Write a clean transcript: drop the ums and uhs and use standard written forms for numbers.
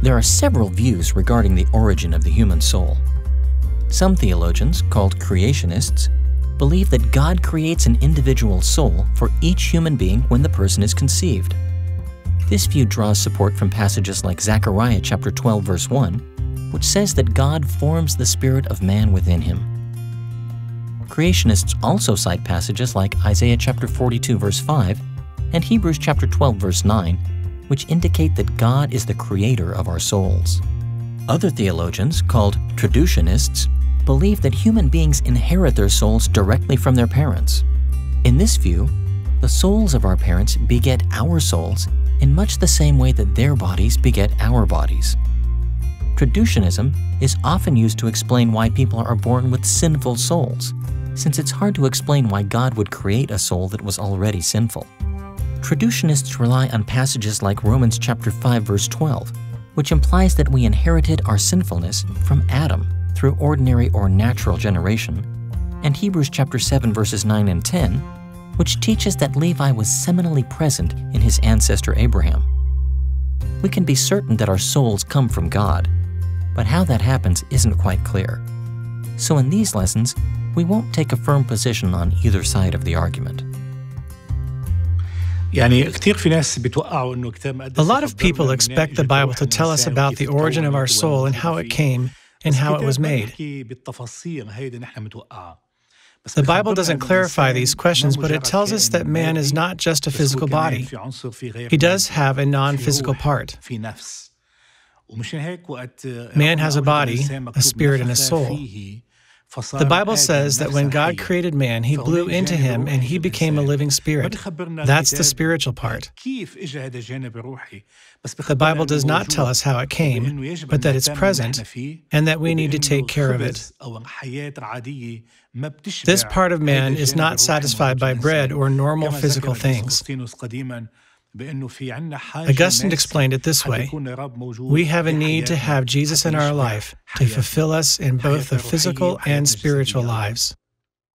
There are several views regarding the origin of the human soul. Some theologians, called creationists, believe that God creates an individual soul for each human being when the person is conceived. This view draws support from passages like Zechariah chapter 12 verse 1, which says that God forms the spirit of man within him. Creationists also cite passages like Isaiah chapter 42 verse 5 and Hebrews chapter 12 verse 9, which indicate that God is the creator of our souls. Other theologians, called traducianists, believe that human beings inherit their souls directly from their parents. In this view, the souls of our parents beget our souls in much the same way that their bodies beget our bodies. Traducianism is often used to explain why people are born with sinful souls, since it's hard to explain why God would create a soul that was already sinful. Traducianists rely on passages like Romans chapter 5 verse 12, which implies that we inherited our sinfulness from Adam through ordinary or natural generation, and Hebrews chapter 7 verses 9 and 10, which teaches that Levi was seminally present in his ancestor Abraham. We can be certain that our souls come from God, but how that happens isn't quite clear. So in these lessons, we won't take a firm position on either side of the argument. A lot of people expect the Bible to tell us about the origin of our soul and how it came and how it was made. The Bible doesn't clarify these questions, but it tells us that man is not just a physical body. He does have a non-physical part. Man has a body, a spirit, and a soul. The Bible says that when God created man, He blew into him and he became a living spirit. That's the spiritual part. The Bible does not tell us how it came, but that it's present and that we need to take care of it. This part of man is not satisfied by bread or normal physical things. Augustine explained it this way: we have a need to have Jesus in our life to fulfill us in both the physical and spiritual lives.